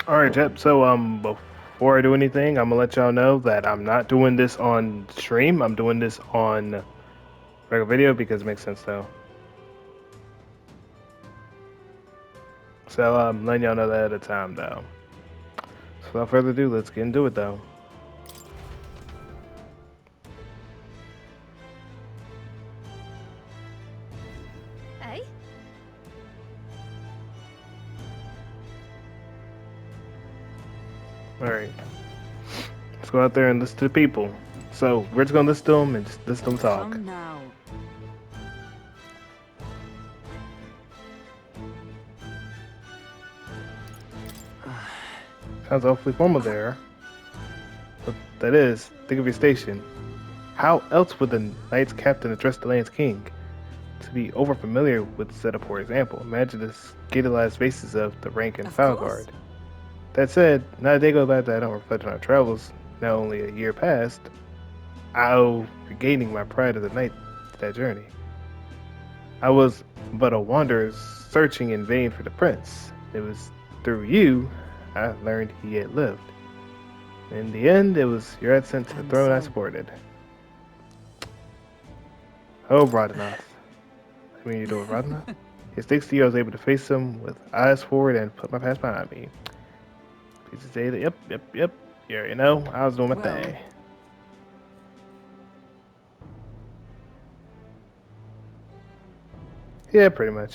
All right, Jep. So, before I do anything, I'm gonna let y'all know that I'm not doing this on stream. I'm doing this on regular video because it makes sense though. So, letting y'all know that at a time though. So, without further ado, let's get into it though. Eh? All right, let's go out there and listen to the people. So, we're just gonna listen to them and just listen to them talk. Come now. Sounds awfully formal there. But that is, think of your station. How else would the Knights Captain address the land's king? To be overfamiliar with the setup, for example, imagine the scandalized faces of the rank and Of file course. guard. That said, not a day goes by that I don't reflect on our travels. Now only a year passed, I owe regaining my pride as a knight to that journey. I was but a wanderer searching in vain for the prince. It was through you I learned he had lived. In the end, it was your ascent to the And throne I so, supported. Oh, Radanath. I mean, you do it, Radanath? His thanks to you, I was able to face him with eyes forward and put my past behind me. Please say that, yep. Yeah, you know, I was doing my well, thing. Yeah, pretty much.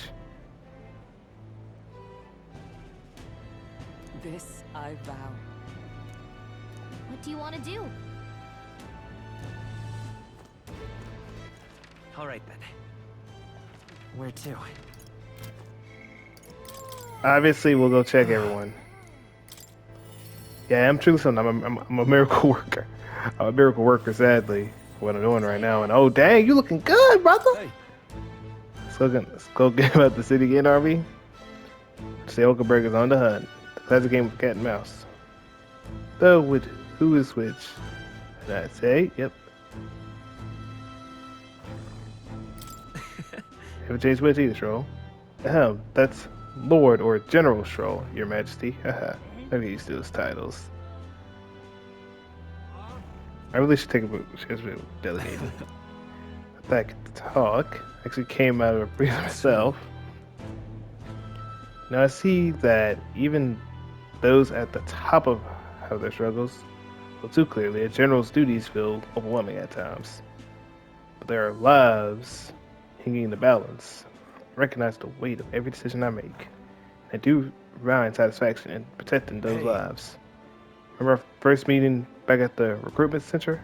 this I vow. What do you want to do? All right then. Where to? Obviously, we'll go check everyone. Yeah, I'm truly something. I'm a miracle worker. I'm a miracle worker, sadly, for what I'm doing right now. And oh, dang, you looking good, brother. Hey. Let's go get about the city again, RV. Say Oakenberg is on the hunt. The classic game of cat and mouse. Though, with who is which? And I say, yep. Haven't changed much either, Stroll. Ahem, that's Lord or General Stroll, Your Majesty. Haha, I'm used to those titles. I really should take a chance with delegating. Back to talk. Actually came out of a brief myself. Now I see that even those at the top of have their struggles. Well, too clearly, a general's duties feel overwhelming at times. But there are lives hanging in the balance. I recognize the weight of every decision I make. I do find satisfaction in protecting those Hey. lives. Remember our first meeting back at the recruitment center?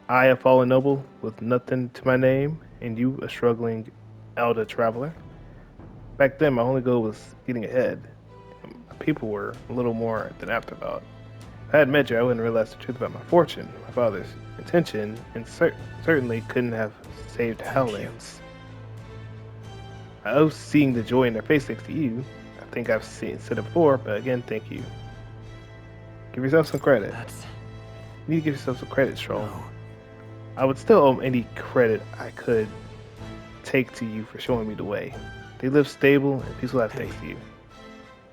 I, a fallen noble with nothing to my name, and you, a struggling elder traveler. Back then, my only goal was getting ahead. My people were a little more than afterthought. If I had met you, I wouldn't realize the truth about my fortune, my father's intention, and certainly couldn't have saved Howlands. I owe seeing the joy in their face thanks to you. I think I've said it before, but again, thank you. Give yourself some credit. That's You need to give yourself some credit, Stroll. no. I would still owe any credit I could take to you for showing me the way. They live stable and peaceful life thanks to you.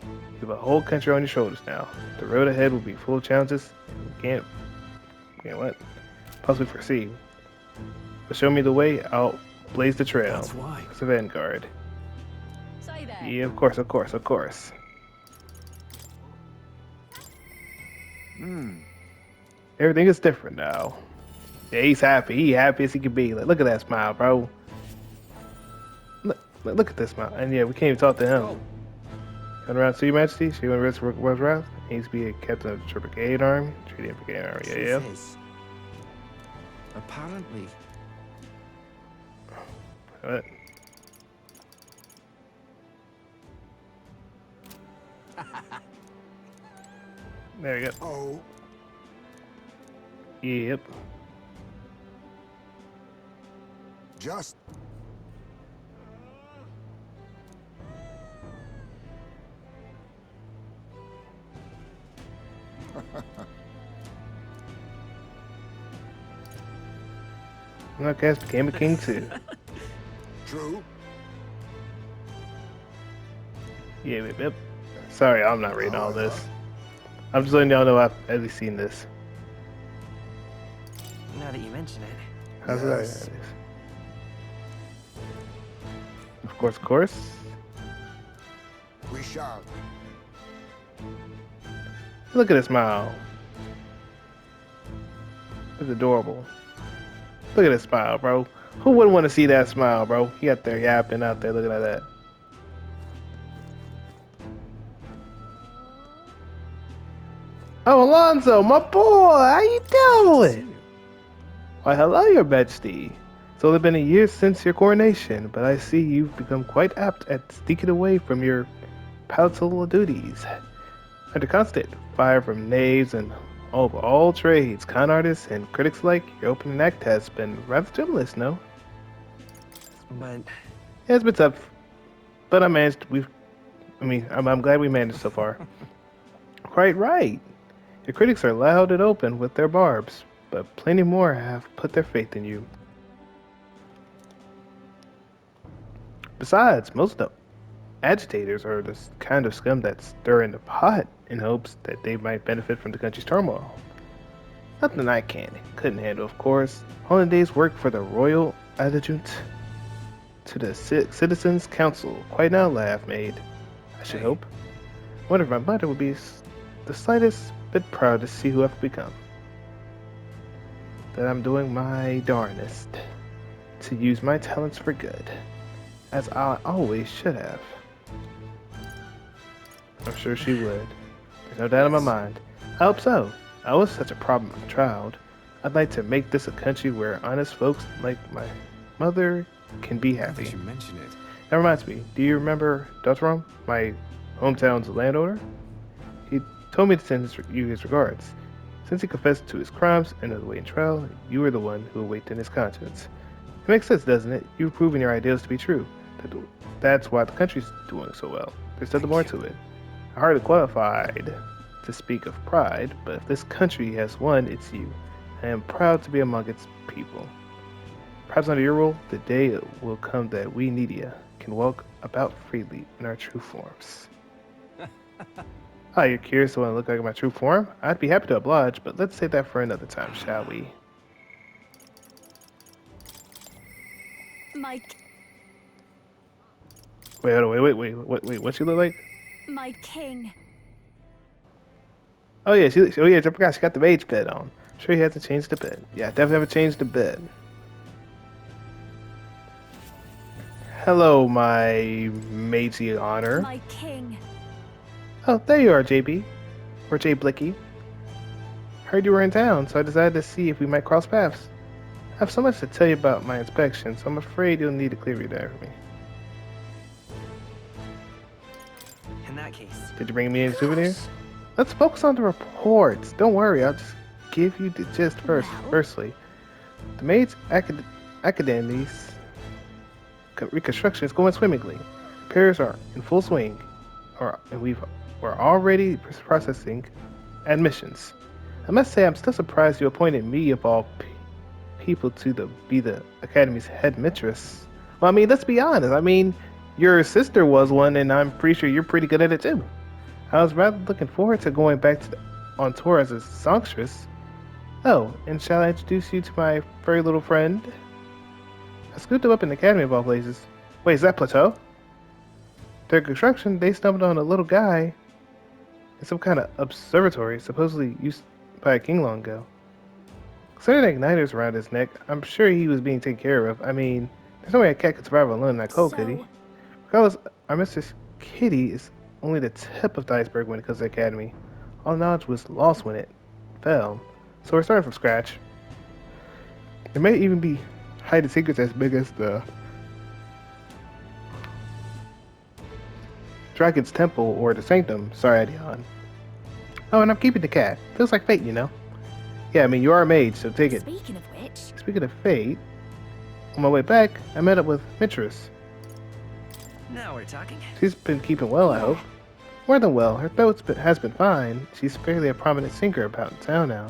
You have a whole country on your shoulders now. The road ahead will be full of challenges we can't what? Possibly foresee. But show me the way, I'll blaze the trail. That's why. It's a vanguard. Say that. Yeah, of course. Hmm. Everything is different now. Yeah, he's happy. He happy as he can be. Like, look at that smile, bro. Look at this smile. And yeah, we can't even talk to him. Turn around to your majesty. She went risk was wrath. He needs to be a captain of the brigade army. Treaty brigade army. Yeah. Truth is, apparently, What? There we go. Oh, Yep. just Outcast became a king too. true. Yep. Sorry, I'm not reading all this. I'm just letting y'all know I've at least seen this. Now that you mention it. How's Yes. that? Of course. We shall. Look at his smile. It's adorable. Look at his smile, bro. Who wouldn't want to see that smile, bro? He out there yapping out there looking at that. Oh, Alonzo, my boy, how you doing? Why, hello, Your Majesty. It's only been a year since your coronation, but I see you've become quite apt at sneaking away from your palatal duties. Under constant fire from knaves and all trades, con artists, and critics alike, your opening act has been rather stimulus, no? But Yeah, it's been tough, but I managed. I'm glad we managed so far. Quite right. Your critics are loud and open with their barbs, but plenty more have put their faith in you. Besides, most of the agitators are the kind of scum that stir in the pot in hopes that they might benefit from the country's turmoil. Nothing I couldn't handle, of course. All in day's work for the royal adjutant to the citizens' council. Quite an outlay I've made, I should hope. Wonder if my mother would be the slightest bit proud to see who I've become. That I'm doing my darnest to use my talents for good, as I always should have. I'm sure she would. There's no doubt in my mind. I hope so. I was such a problem child. I'd like to make this a country where honest folks like my mother can be Now happy. that you mention it. That reminds me, do you remember Dotram, my hometown's landowner? He told me to send you his regards. Since he confessed to his crimes and is awaiting trial, you are the one who awakened his conscience. It makes sense, doesn't it? You've proven your ideals to be true. That's why the country's doing so well. There's nothing more to it. I'm hardly qualified to speak of pride, but if this country has one, it's you. I am proud to be among its people. Perhaps under your rule, the day will come that we Nidia can walk about freely in our true forms. Ah, you're curious to want to look like my true form? I'd be happy to oblige, but let's save that for another time, shall we? My Wait, what she look like? my king. Oh yeah, I forgot she got the mage bed on. Sure he hasn't changed the bed. Yeah, definitely haven't changed the bed. Hello, my matey honor. My king. Oh, there you are, JB. Or J Blicky. Heard you were in town, so I decided to see if we might cross paths. I have so much to tell you about my inspection, so I'm afraid you'll need to clear your day for me. in that case, Did you bring me any souvenirs? Let's focus on the reports. Don't worry, I'll just give you the gist first. Well? Firstly, the Maids Academy's reconstruction is going swimmingly. Repairs are in full swing, and we're already processing admissions. I must say, I'm still surprised you appointed me of all people to be the Academy's head mistress. Well, I mean, let's be honest. I mean, your sister was one, and I'm pretty sure you're pretty good at it too. I was rather looking forward to going back on tour as a songstress. Oh, and shall I introduce you to my furry little friend? I scooped him up in the academy of all places. Wait, is that Plateau? During construction, they stumbled on a little guy in some kind of observatory, supposedly used by a king long ago. Considering the igniters around his neck, I'm sure he was being taken care of. I mean, there's no way a cat could survive alone in that cold, could he? Regardless, our Mistress Kitty is only the tip of the iceberg when it comes to the academy. All knowledge was lost when it fell, so we're starting from scratch. There may even be hidden secrets as big as the Dragon's Temple or the Sanctum. Sorry, Adion. Oh, and I'm keeping the cat. Feels like fate, you know? Yeah, I mean, you are a mage, so take it. Speaking of which, Speaking of fate, on my way back, I met up with Mistress. now we're talking. She's been keeping well, I hope. More than well. Her throat has been fine. She's fairly a prominent singer about in town now.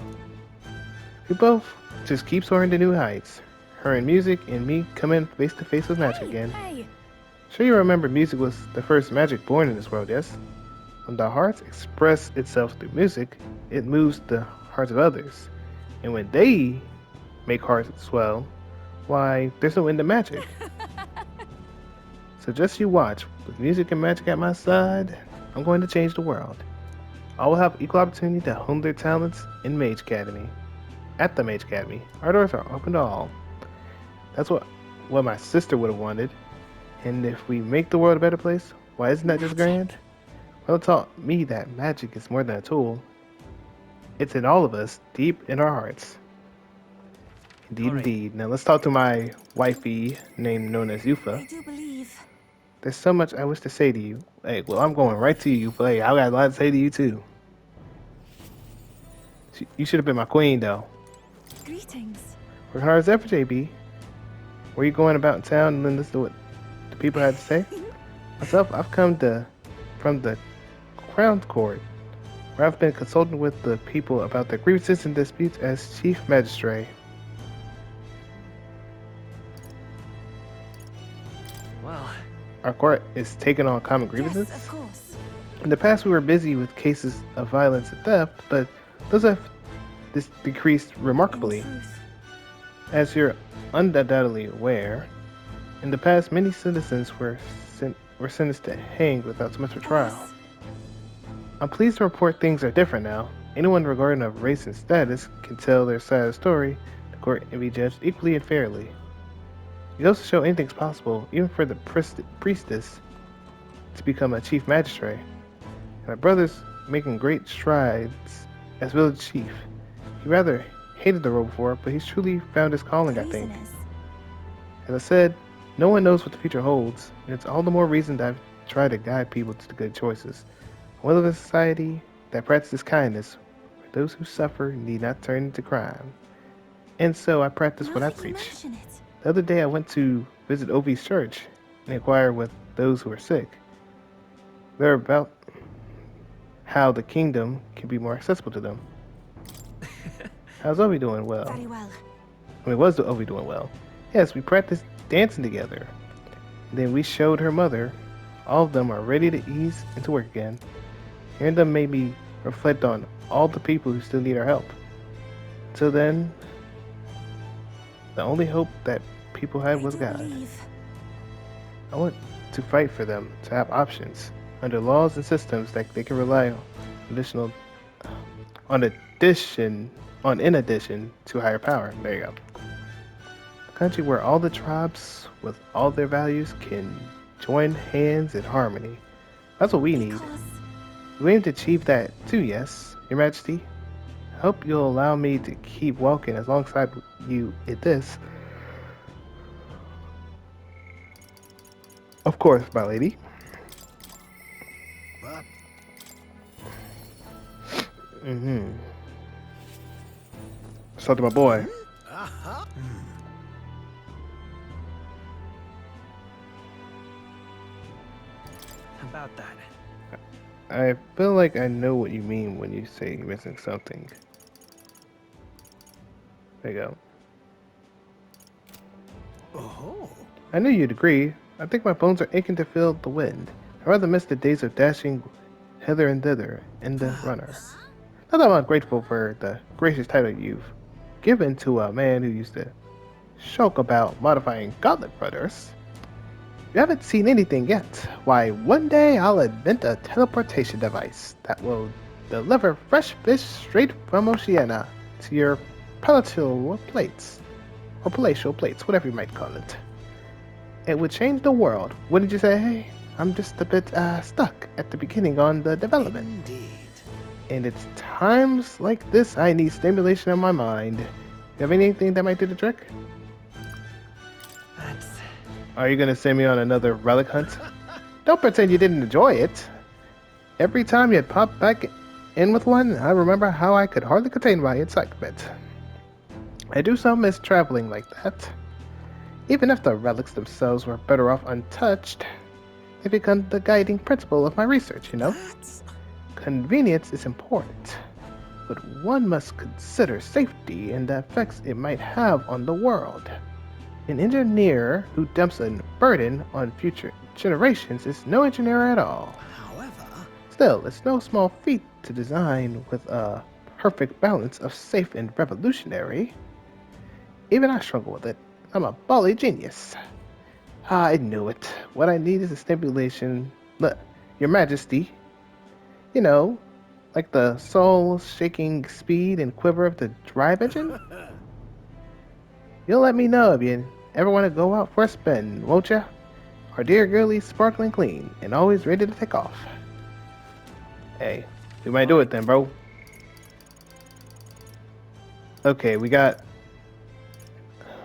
We both just keep soaring to new heights. Her in music and me coming face to face with magic again. hey, Sure you remember music was the first magic born in this world, yes? When the heart expresses itself through music, it moves the hearts of others. And when they make hearts swell, why, there's no end to magic. So just you watch. With music and magic at my side, I'm going to change the world. All will have equal opportunity to hone their talents in Mage Academy. At the Mage Academy, our doors are open to all. That's what my sister would have wanted. And if we make the world a better place, why isn't that just grand? Well, it taught me that magic is more than a tool. It's in all of us, deep in our hearts. Indeed, Alright. indeed. Now let's talk to my wifey, named known as I Yufa. do believe. There's so much I wish to say to you. Hey, well, I'm going right to you, but hey, I got a lot to say to you too. You should have been my queen, though. Greetings. Working hard as ever, JB. Were you going about in town and then listen to what the people had to say? Myself, I've come from the Crown Court, where I've been consulting with the people about their grievances and disputes as Chief Magistrate. Well, Our court is taking on common grievances. Yes, of course. In the past, we were busy with cases of violence and theft, but those have decreased remarkably. In truth, As you're undoubtedly aware, in the past, many citizens were sentenced to hang without so much of a trial. yes. I'm pleased to report things are different now. Anyone regarding of race and status can tell their side of the story, the court, and be judged equally and fairly. It goes to show anything's possible, even for the priestess to become a chief magistrate. And my brother's making great strides as village chief. He rather hated the role before, but he's truly found his calling, I think. Reason is, As I said, no one knows what the future holds, and it's all the more reason that I've tried to guide people to the good choices. I live in a society that practices kindness, where those who suffer need not turn into crime. And so I practice now what I that you preach. mention it, The other day I went to visit Ovi's church and inquire with those who are sick. They're about how the kingdom can be more accessible to them. How's Ovi doing well? very well. Was Ovi doing well? Yes, we practiced dancing together. Then we showed her mother. All of them are ready to ease into work again. Hearing them made me reflect on all the people who still need our help. Till then, the only hope that people had was I do God. believe. I want to fight for them to have options under laws and systems that they can rely on in addition to higher power. There you go. A country where all the tribes with all their values can join hands in harmony. That's what we need. Because We aim to achieve that too, yes, Your Majesty. I hope you'll allow me to keep walking alongside you in this. Of course, my lady. But Let's talk to my boy. about that. I feel like I know what you mean when you say you're missing something. There you go. oh, I knew you'd agree. I think my bones are aching to feel the wind. I rather miss the days of dashing hither and thither in the runner. Not that I'm ungrateful for the gracious title you've given to a man who used to joke about modifying gauntlet brothers. You haven't seen anything yet. Why, one day I'll invent a teleportation device that will deliver fresh fish straight from Oceania to your palatial plates, or palatial plates, whatever you might call it. It would change the world, wouldn't you say? I'm just a bit stuck at the beginning on the development. indeed. And it's times like this I need stimulation in my mind. You have anything that might do the trick? That's... Are you gonna send me on another relic hunt? Don't pretend you didn't enjoy it. Every time you'd pop back in with one, I remember how I could hardly contain my excitement. I do so miss traveling like that. Even if the relics themselves were better off untouched, they become the guiding principle of my research, you know? That's Convenience is important, but one must consider safety and the effects it might have on the world. An engineer who dumps a burden on future generations is no engineer at all. however, Still, it's no small feat to design with a perfect balance of safe and revolutionary. Even I struggle with it. I'm a bally genius. I knew it. What I need is a stimulation. Look, Your Majesty, you know, like the soul-shaking speed and quiver of the drive engine? You'll let me know if you ever want to go out for a spin, won't ya? Our dear girlie's sparkling clean and always ready to take off. Hey, we might do it then, bro. Okay, we got...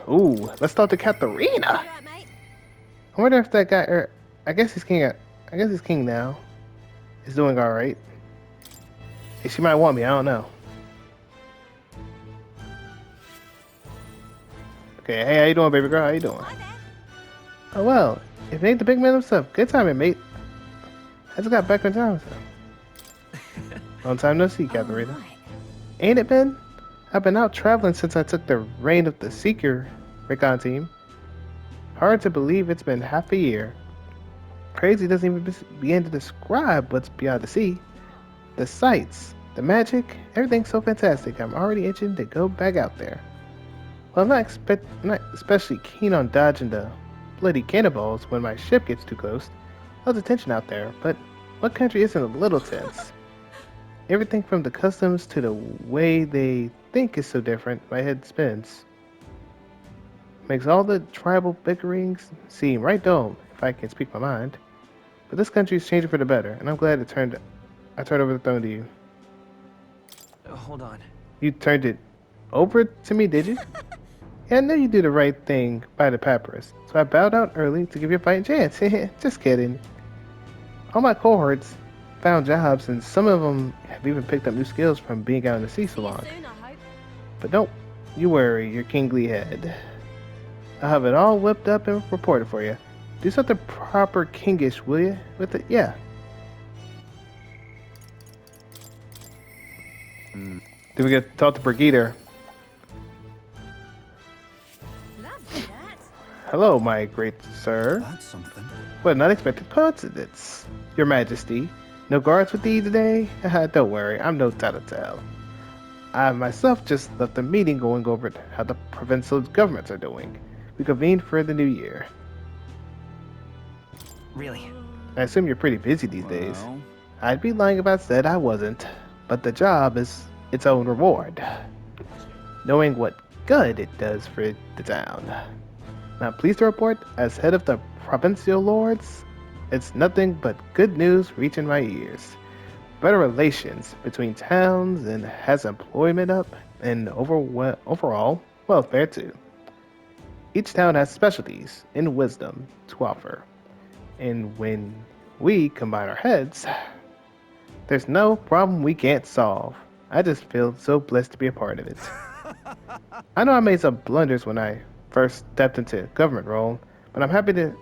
Ooh, let's talk to Katharina. You alright, mate? I wonder if that guy... I guess he's king. I guess he's king now. He's doing all right. Hey, she might want me. I don't know. Okay, hey, how you doing, baby girl? How you doing? Hi there. Oh well, if it ain't the big man himself, good timing, mate. I just got back in town, so. Long time no see, Katharina. Alright. Ain't it been? I've been out traveling since I took the reign of the Seeker recon team. Hard to believe it's been half a year. Crazy doesn't even begin to describe what's beyond the sea. The sights, the magic, everything's so fantastic. I'm already itching to go back out there. Well, I'm not especially keen on dodging the bloody cannonballs when my ship gets too close. Lots of tension out there, but what country isn't a little tense? Everything from the customs to the way they think is so different, my head spins. Makes all the tribal bickerings seem right dull, if I can speak my mind. But this country's changing for the better, and I'm glad I turned over the throne to you. Hold on. You turned it over to me, did you? Yeah, I knew you'd do the right thing by the papyrus, so I bowed out early to give you a fighting chance. Just kidding. All my cohorts found jobs, and some of them have even picked up new skills from being out in the sea so long. Soon, I hope. But don't you worry your kingly head. I'll have it all whipped up and reported for you. Do something proper kingish, will you? With it, yeah. Then we get to talk to Brigitte. Lovely that. Hello, my great sir. That's something. What an unexpected coincidence. Your Majesty. No guards with thee today? Don't worry, I'm no tattletale. I myself just left a meeting going over how the provincial governments are doing. We convene for the new year. Really? I assume you're pretty busy these days. Well, I'd be lying if I said I wasn't, but the job is its own reward. Knowing what good it does for the town. Now, pleased to report, as head of the provincial lords, it's nothing but good news reaching my ears. Better relations between towns and has employment up and overall welfare too. Each town has specialties and wisdom to offer. And when we combine our heads, there's no problem we can't solve. I just feel so blessed to be a part of it. I know I made some blunders when I first stepped into government role, but I'm happy to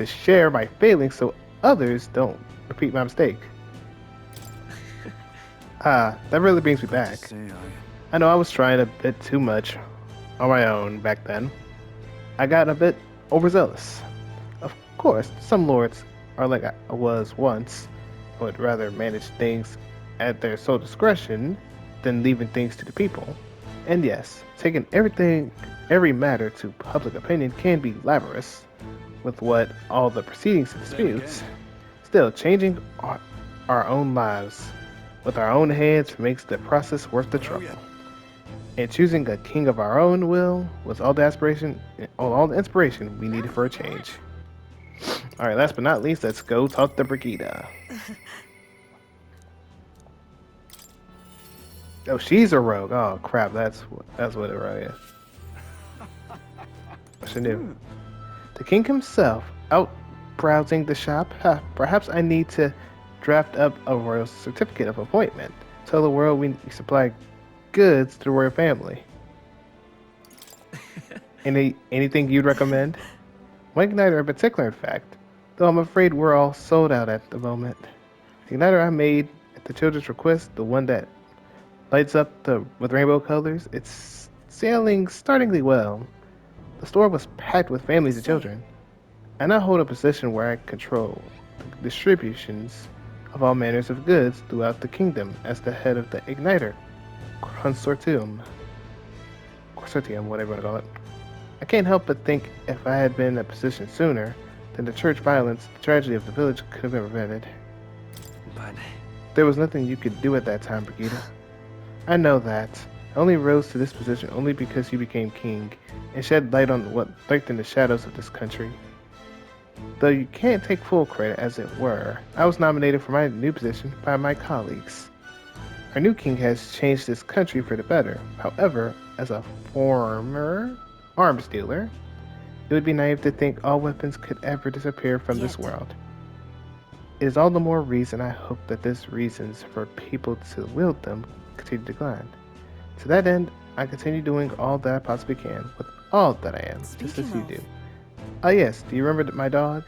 share my failings so others don't repeat my mistake. That really brings me back. I know I was trying a bit too much on my own back then. I got a bit overzealous. Of course, some lords are like I was once, would rather manage things at their sole discretion than leaving things to the people. And yes, taking every matter to public opinion can be laborious, with what all the proceedings and disputes. Still, changing our own lives with our own heads makes the process worth the trouble. And choosing a king of our own will was all the inspiration we needed for a change. All right, last but not least, let's go talk to Brigitte. Oh, she's a rogue. Oh crap, that's what it really is. I knew. The king himself out browsing the shop. Perhaps I need to draft up a royal certificate of appointment. Tell the world we supply goods to the royal family. Anything you'd recommend? One igniter in particular, in fact. Though I'm afraid we're all sold out at the moment. The igniter I made at the children's request, the one that lights up with rainbow colors, it's selling startlingly well. The store was packed with families and children. I now hold a position where I control the distributions of all manners of goods throughout the kingdom as the head of the Igniter Consortium. Consortium, whatever you want to call it. I can't help but think if I had been in a position sooner, then the church violence, the tragedy of the village could have been prevented. But There was nothing you could do at that time, Brigida. I know that. I only rose to this position only because you became king and shed light on what lurked in the shadows of this country. Though you can't take full credit, as it were, I was nominated for my new position by my colleagues. Our new king has changed this country for the better. However, as a former arms dealer, it would be naive to think all weapons could ever disappear from this world. It is all the more reason I hope that these reasons for people to wield them continue to decline. To that end, I continue doing all that I possibly can with all that I am, just as you do. Oh yes, do you remember my dog?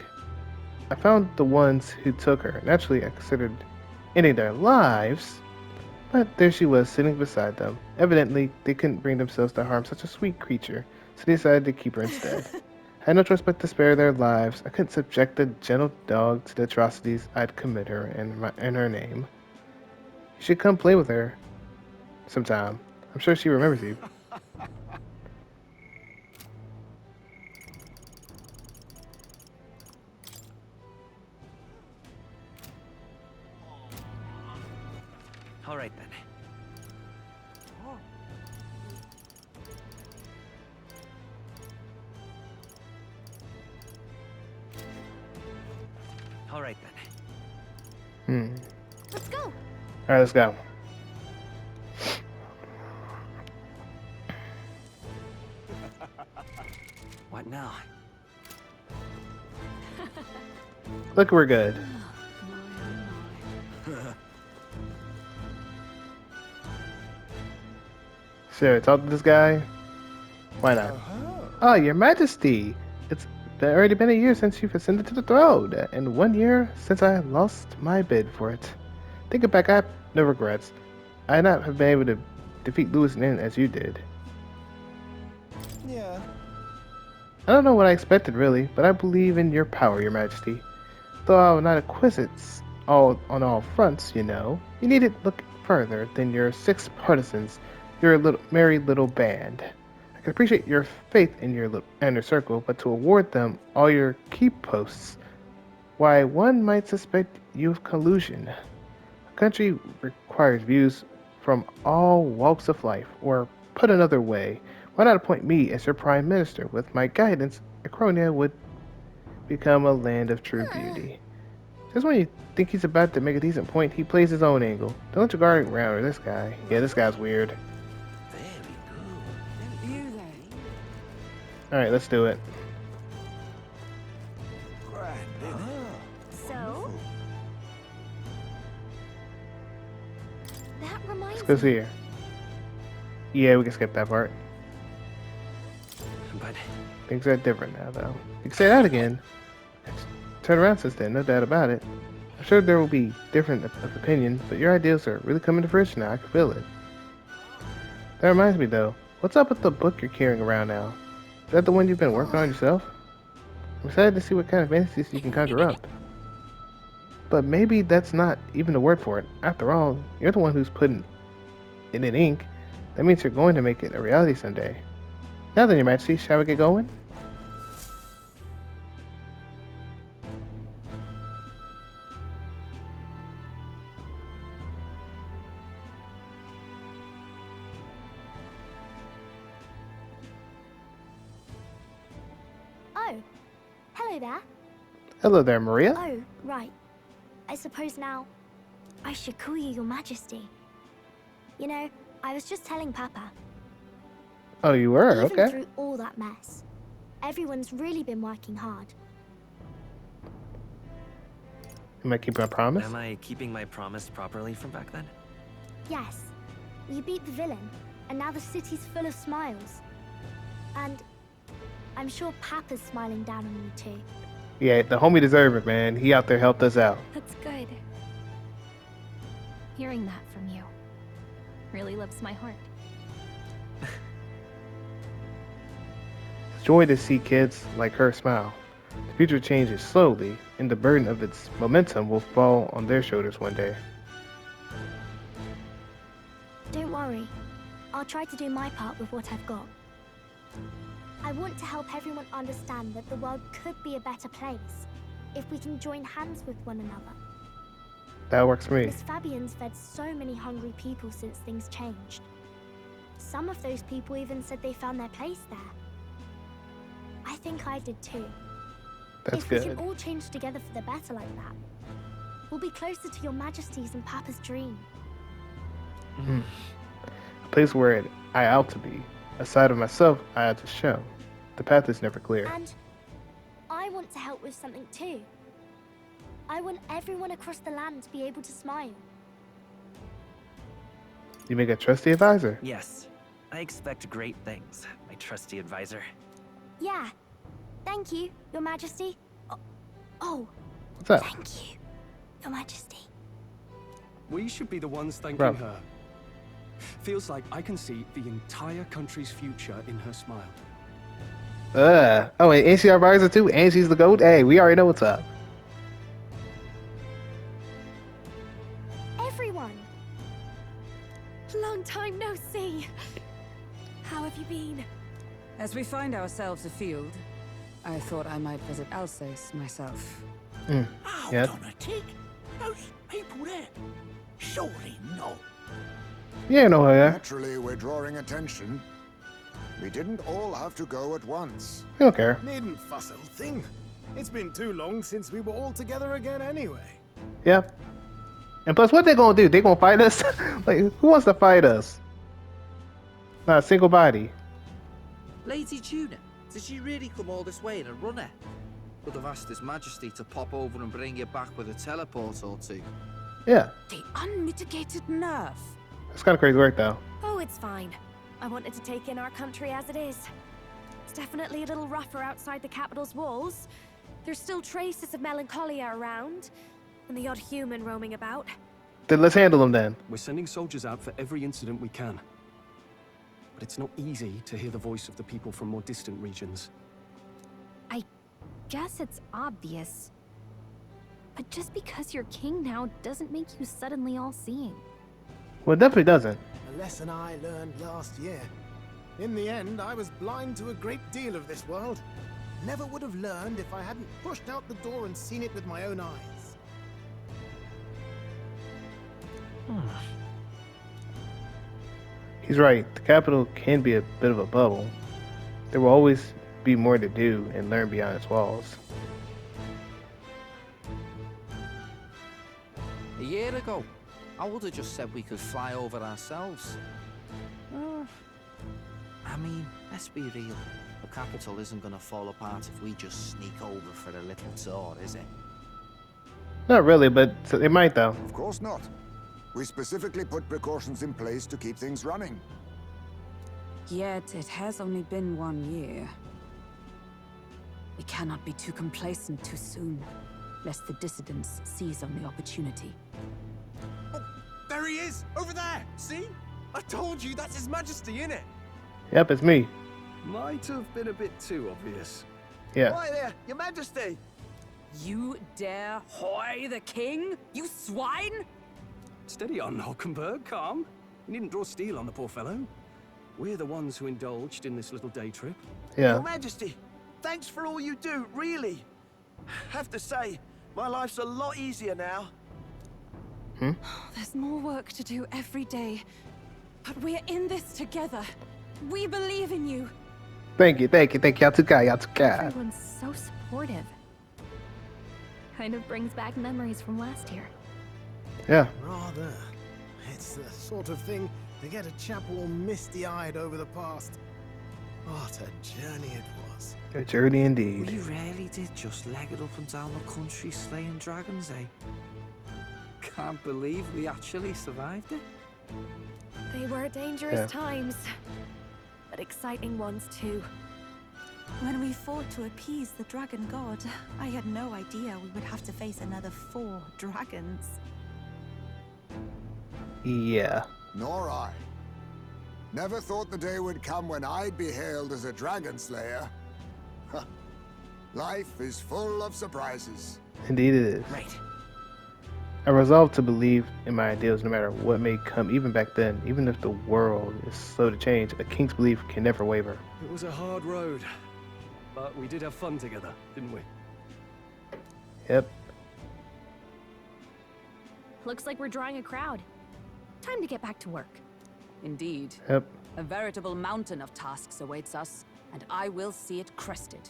I found the ones who took her. Naturally, I considered ending their lives, but there she was sitting beside them. Evidently, they couldn't bring themselves to harm such a sweet creature, so they decided to keep her instead. I had no choice but to spare their lives. I couldn't subject the gentle dog to the atrocities I'd commit her in her name. You should come play with her sometime. I'm sure she remembers you. all right then. All right then. Let's go. All right, let's go. What now? Look, we're good. Sure, talk to this guy. Why not? Oh, Your Majesty! It's already been a year since you've ascended to the throne, and 1 year since I lost my bid for it. Thinking back, I have no regrets. I not have been able to defeat Lewis Nin as you did. Yeah. I don't know what I expected, really, but I believe in your power, Your Majesty. Though I will not acquit it on all fronts, you know. You needn't look further than your 6 partisans, your merry little band. I can appreciate your faith in your inner circle, but to award them all your keep posts, why, one might suspect you of collusion. A country requires views from all walks of life, or put another way, why not appoint me as your prime minister? With my guidance, Acronia would become a land of true beauty. Just when you think he's about to make a decent point, he plays his own angle. Don't let your guard around or this guy. Yeah, this guy's weird. Alright, let's do it. So, that reminds Let's go see her. Yeah, we can skip that part. But Things are different now, though. You can say that again. It's turned around since then, no doubt about it. I'm sure there will be different of opinion, but your ideals are really coming to fruition now. I can feel it. That reminds me, though. What's up with the book you're carrying around now? Is that the one you've been working on yourself? I'm excited to see what kind of fantasies you can conjure up. But maybe that's not even the word for it. After all, you're the one who's putting it in ink. That means you're going to make it a reality someday. Now then, Your Majesty, shall we get going? Oh, hello there. Hello there, Maria. Oh, right. I suppose now I should call you Your Majesty. You know, I was just telling Papa. Oh, you were? Even Okay. through all that mess, everyone's really been working hard. Am I keeping my promise? am I keeping my promise properly from back then? Yes, you beat the villain, and now the city's full of smiles. And I'm sure Papa's smiling down on you too. Yeah, the homie deserved it, man. He out there helped us out. That's good. Hearing that from you really lifts my heart. It's joy to see kids like her smile. To future changes slowly, and the burden of its momentum will fall on their shoulders one day. Don't worry. I'll try to do my part with what I've got. I want to help everyone understand that the world could be a better place if we can join hands with one another. That works for me. Miss Fabian's fed so many hungry people since things changed. Some of those people even said they found their place there. I think I did too. That's if we good. can all change together for the better like that, we'll be closer to your Majesty's and Papa's dream. A place where I ought to be. A side of myself I ought to show. The path is never clear. And I want to help with something too. I want everyone across the land to be able to smile. You make a trusty advisor. Yes, I expect great things, my trusty advisor. Yeah. Thank you, Your Majesty. Oh, What's up? thank you, Your Majesty. We should be the ones thanking Bro. her. Feels like I can see the entire country's future in her smile. Oh, wait, ain't she our advisor too? And she's the goat? Hey, we already know what's up. Everyone. Long time no see. How have you been? As we find ourselves afield, I thought I might visit Alsace myself. Hold Yeah. on a tick. Those people there. Surely not. Yeah, no, yeah. Naturally, we're drawing attention. We didn't all have to go at once. We don't care. Needn't fuss, old thing. It's been too long since we were all together again anyway. Yeah. And plus, what they gonna do? They gonna fight us? Like, who wants to fight us? Not a single body. Lady Tuna, did she really come all this way in a runner? Could have asked His Majesty to pop over and bring you back with a teleport or two. Yeah. The unmitigated nerve. It's kind of crazy work, though. Oh, it's fine. I wanted to take in our country as it is. It's definitely a little rougher outside the capital's walls. There's still traces of melancholia around, and the odd human roaming about. Then let's handle them then. We're sending soldiers out for every incident we can. But it's not easy to hear the voice of the people from more distant regions. Guess it's obvious. But just because you're king now doesn't make you suddenly all-seeing. Well, it definitely doesn't. A lesson I learned last year. In the end, I was blind to a great deal of this world. Never would have learned if I hadn't pushed out the door and seen it with my own eyes. He's right. The capital can be a bit of a bubble. There will always be more to do and learn beyond its walls. A year ago, I would have just said we could fly over ourselves. I mean, let's be real. The capital isn't going to fall apart if we just sneak over for a little tour, is it? Not really, but it might, though. Of course not. We specifically put precautions in place to keep things running. Yet it has only been 1 year. We cannot be too complacent too soon, lest the dissidents seize on the opportunity. There he is! Over there! See? I told you, that's His Majesty, innit? Yep, it's me. Might have been a bit too obvious. Yeah. Hi there, Your Majesty! You dare hoy the king? You swine! Steady on, Hockenberg, calm. You needn't draw steel on the poor fellow. We're the ones who indulged in this little day trip. Yeah. Majesty, thanks for all you do, really. Have to say, my life's a lot easier now. There's more work to do every day. But we're in this together. We believe in you. Thank you, thank you, thank you. Yatsuka. Everyone's so supportive. Kind of brings back memories from last year. Yeah. Rather. It's the sort of thing to get a chap all misty-eyed over the past. What a journey it was. A journey indeed. We really did just leg it up and down the country slaying dragons, eh? Can't believe we actually survived it. They were dangerous times, but exciting ones too. When we fought to appease the dragon god, I had no idea we would have to face another 4 dragons. Yeah. Nor I. Never thought the day would come when I'd be hailed as a dragon slayer. Huh. Life is full of surprises. Indeed it is. Right. I resolved to believe in my ideals no matter what may come, even back then. Even if the world is slow to change, a king's belief can never waver. It was a hard road, but we did have fun together, didn't we? Yep. Looks like we're drawing a crowd. Time to get back to work. Indeed. Yep. A veritable mountain of tasks awaits us, and I will see it crested.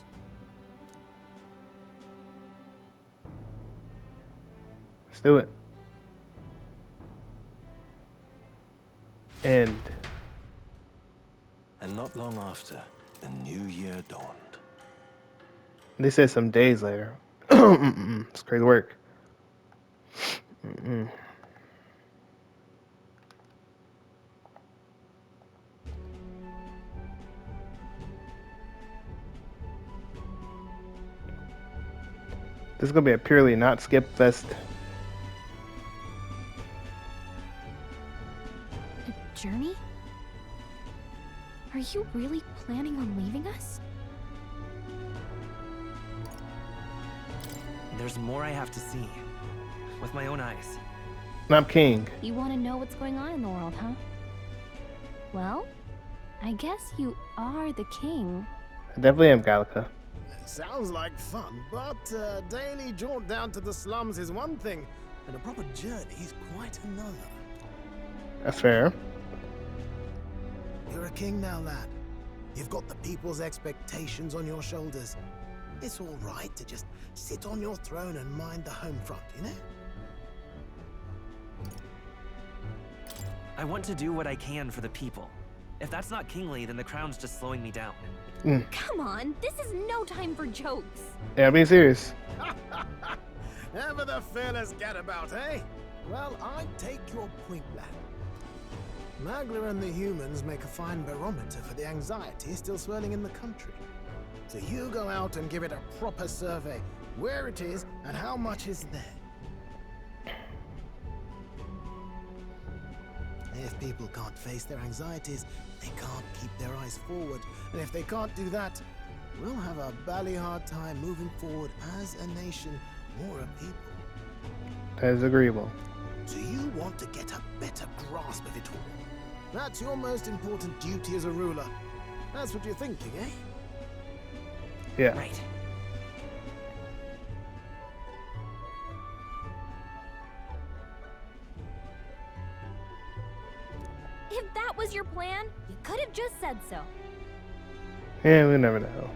Let's do it. And not long after, the new year dawned. they said some days later. It's crazy work. This is gonna be a purely not skip fest. A journey? Are you really planning on leaving us? There's more I have to see. With my own eyes. I'm king. You want to know what's going on in the world, huh? Well, I guess you are the king. I definitely am, Gallica. Sounds like fun, but a daily jaunt down to the slums is one thing, and a proper journey is quite another. That's fair. You're a king now, lad. You've got the people's expectations on your shoulders. It's all right to just sit on your throne and mind the home front, you know? I want to do what I can for the people. If that's not kingly, then the crown's just slowing me down. Come on, this is no time for jokes. Yeah, I'm being serious. Ever the fearless gadabout, eh? Well, I take your point, lad. Magla and the humans make a fine barometer for the anxiety still swirling in the country. So you go out and give it a proper survey, where it is and how much is there. If people can't face their anxieties, they can't keep their eyes forward. And if they can't do that, we'll have a bally hard time moving forward as a nation or a people. That is agreeable. Do you want to get a better grasp of it all? That's your most important duty as a ruler. That's what you're thinking, eh? Yeah. Right. If that was your plan, you could have just said so. Yeah, we never know.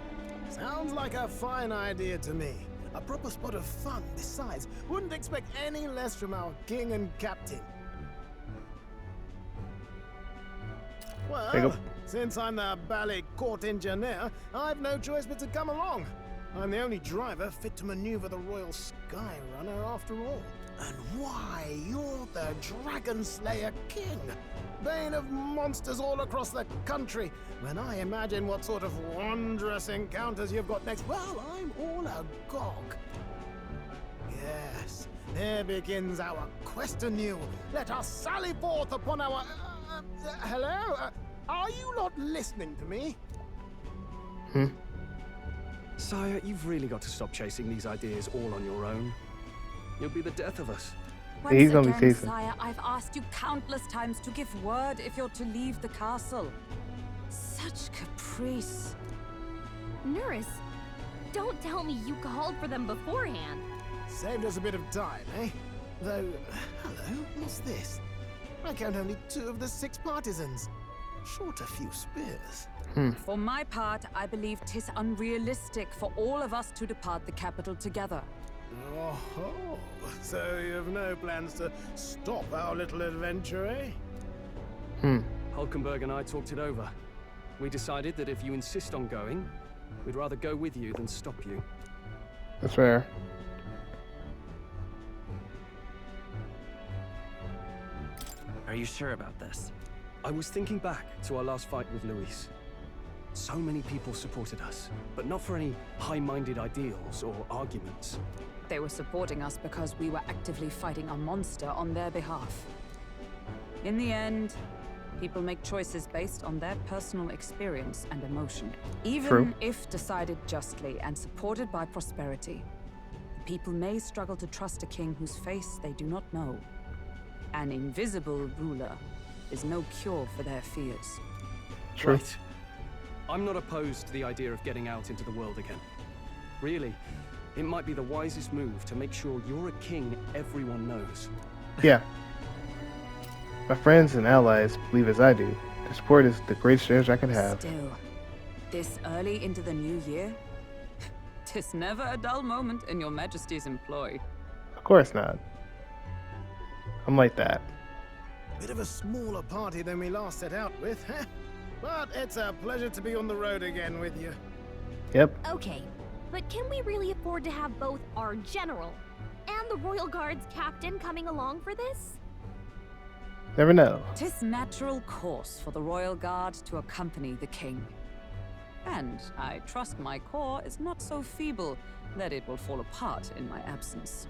Sounds like a fine idea to me. A proper spot of fun, besides. Wouldn't expect any less from our king and captain. Well, since I'm the ballet court engineer, I've no choice but to come along. I'm the only driver fit to maneuver the Royal Skyrunner after all. And why, you're the Dragon Slayer King, bane of monsters all across the country. When I imagine what sort of wondrous encounters you've got next, well, I'm all agog. Yes, there begins our quest anew. Let us sally forth upon our... hello? Are you not listening to me? Sire, you've really got to stop chasing these ideas all on your own. You'll be the death of us. Once He's gonna be again, chasing. Sire, I've asked you countless times to give word if you're to leave the castle. Such caprice. Nurse, don't tell me you called for them beforehand. Saved us a bit of time, eh? Though, hello, what's this? I count only 2 of the 6 partisans. Short a few spears. For my part, I believe 'tis unrealistic for all of us to depart the capital together. Oh, so you have no plans to stop our little adventure, eh? Hulkenberg and I talked it over. We decided that if you insist on going, we'd rather go with you than stop you. That's fair. Are you sure about this? I was thinking back to our last fight with Luis. So many people supported us, but not for any high-minded ideals or arguments. They were supporting us because we were actively fighting a monster on their behalf. In the end, People make choices based on their personal experience and emotion. Even True. if decided justly and supported by prosperity, the people may struggle to trust a king whose face they do not know. An invisible ruler is no cure for their fears. True. Right. I'm not opposed to the idea of getting out into the world again. Really, it might be the wisest move to make sure you're a king everyone knows. Yeah. My friends and allies believe as I do. Their support is the greatest treasure I can have. Still, this early into the new year, 'tis never a dull moment in your Majesty's employ. Of course not. I'm like that. Bit of a smaller party than we last set out with, huh? But it's a pleasure to be on the road again with you. Yep. Okay, but can we really afford to have both our general and the Royal Guard's captain coming along for this? Never know. 'Tis natural course for the Royal Guard to accompany the king. And I trust my corps is not so feeble that it will fall apart in my absence.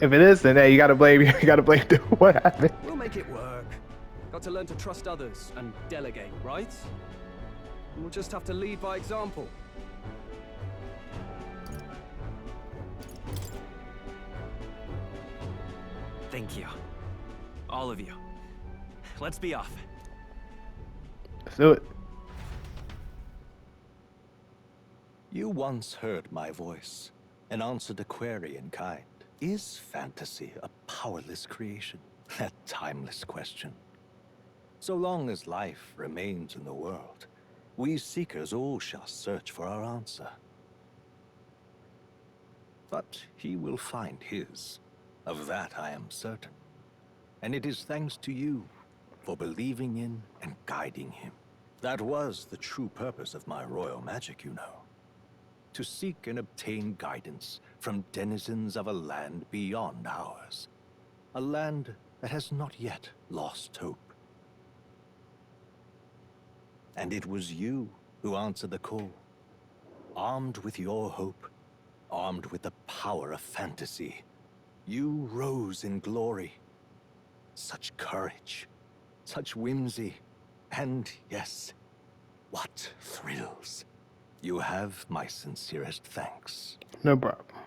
If it is, then hey, you gotta blame what happened. We'll make it work. Got to learn to trust others and delegate, right? And we'll just have to lead by example. Thank you. All of you. Let's be off. Let's do it. You once heard my voice and answered a query in kind. Is fantasy a powerless creation? That timeless question. So long as life remains in the world, we seekers all shall search for our answer. But he will find his. Of that I am certain. And it is thanks to you for believing in and guiding him. That was the true purpose of my royal magic, you know. To seek and obtain guidance from denizens of a land beyond ours. A land that has not yet lost hope. And it was you who answered the call. Armed with your hope, armed with the power of fantasy, you rose in glory. Such courage, such whimsy, and yes, what thrills. You have my sincerest thanks. No problem.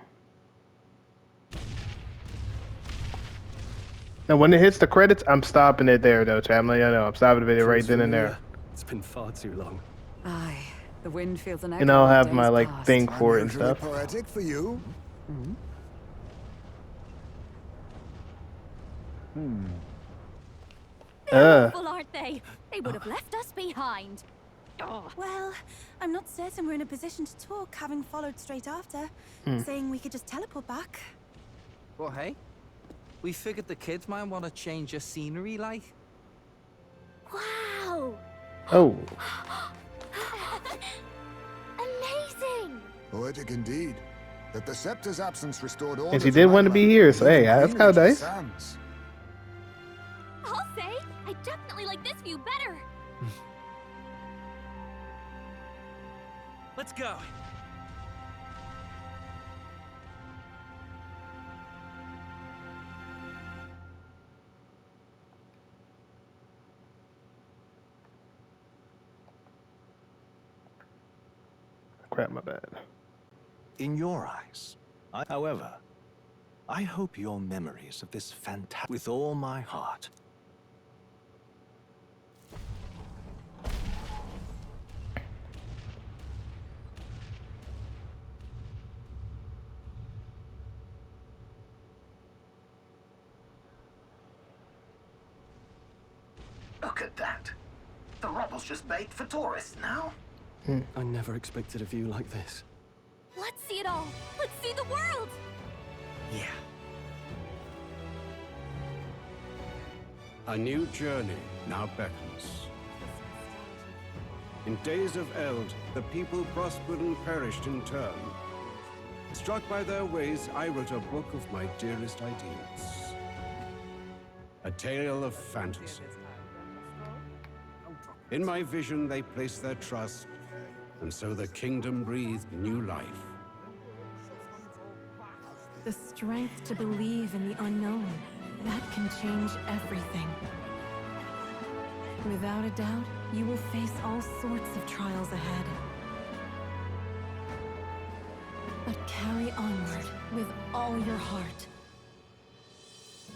Now, when it hits the credits, I'm stopping it there, though, chat. I'm letting you know. I'm stopping the video right then and there. It's been far too long. Aye, the wind feels an echo. And I'll of have days my, like, past. thing for it and Unusually stuff. poetic for you. They're awful, aren't they? They would have left us behind. Oh. Well, I'm not certain we're in a position to talk, having followed straight after, saying we could just teleport back. Well, hey, we figured the kids might want to change your scenery, like. Wow! Oh. Amazing! Poetic indeed. That the scepter's absence restored order. And she did want to be here, so hey, that's kind of nice. Sands. I'll say, I definitely like this view better. Let's go. Crap, my bad. In your eyes, however, I hope your memories of this fantastic with all my heart. Look at that. The rubble's just bait for tourists now. I never expected a view like this. Let's see it all. Let's see the world. Yeah. A new journey now beckons. In days of Eld, the people prospered and perished in turn. Struck by their ways, I wrote a book of my dearest ideals. A tale of fantasy. In my vision, they placed their trust, and so the kingdom breathed new life. The strength to believe in the unknown, that can change everything. Without a doubt, you will face all sorts of trials ahead. But carry onward with all your heart.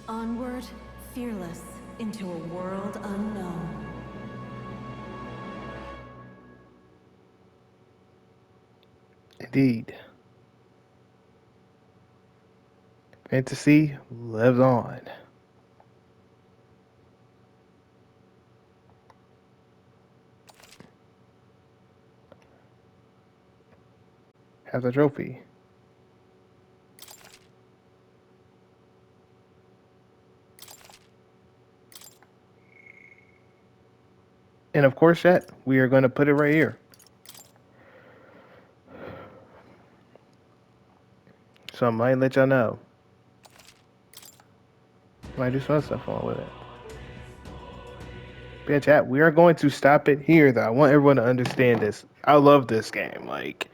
Onward, fearless, into a world unknown. Indeed. Fantasy lives on. Have the trophy. And of course, chat, we are going to put it right here. So I might let y'all know. Might do some stuff along with it. But yeah, chat, we are going to stop it here, though. I want everyone to understand this. I love this game. Like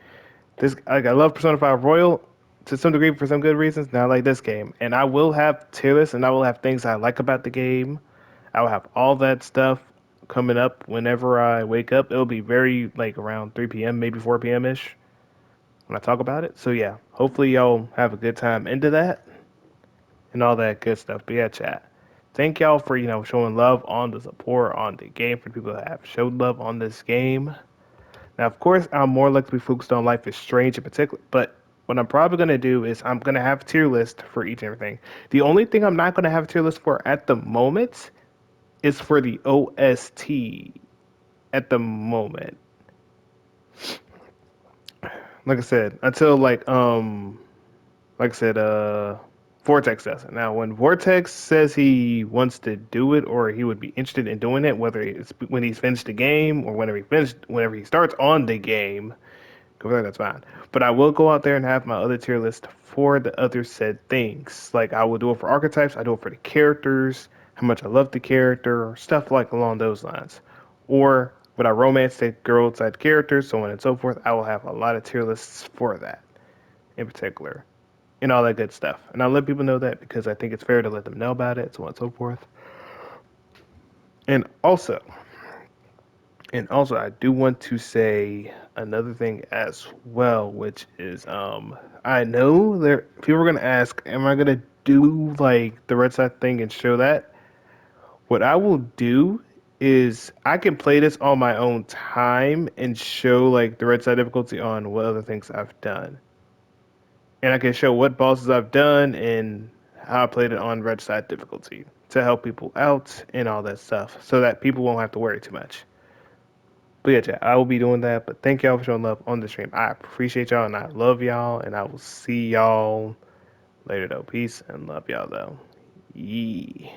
I love Persona 5 Royal to some degree for some good reasons. Now I like this game. And I will have tier lists and I will have things I like about the game. I will have all that stuff coming up whenever I wake up. It'll be very like around 3 p.m., maybe 4 p.m. ish when I talk about it. So yeah, hopefully y'all have a good time into that and all that good stuff. But yeah, chat. Thank y'all for, showing love on the support on the game for the people that have showed love on this game. Now, of course, I'm more likely to be focused on Life is Strange in particular, but what I'm probably going to do is I'm going to have a tier list for each and everything. The only thing I'm not going to have a tier list for at the moment is for the OST at the moment. Like I said, until Vortex does it. Now, when Vortex says he wants to do it or he would be interested in doing it, whether it's when he's finished the game or whenever he starts on the game, go there, that's fine. But I will go out there and have my other tier list for the other said things. Like I will do it for archetypes, I do it for the characters, how much I love the character, stuff like along those lines. Or would I romance the girl side characters, so on and so forth. I will have a lot of tier lists for that in particular. And all that good stuff. And I'll let people know that because I think it's fair to let them know about it, so on and so forth. And also, I do want to say another thing as well, which is I know there people are gonna ask, am I gonna do like the red side thing and show that? What I will do is I can play this on my own time and show like the red side difficulty on what other things I've done. And I can show what bosses I've done and how I played it on red side difficulty to help people out and all that stuff so that people won't have to worry too much. But yeah, chat, I will be doing that. But thank y'all for showing love on the stream. I appreciate y'all and I love y'all. And I will see y'all later, though. Peace and love y'all, though. Yee.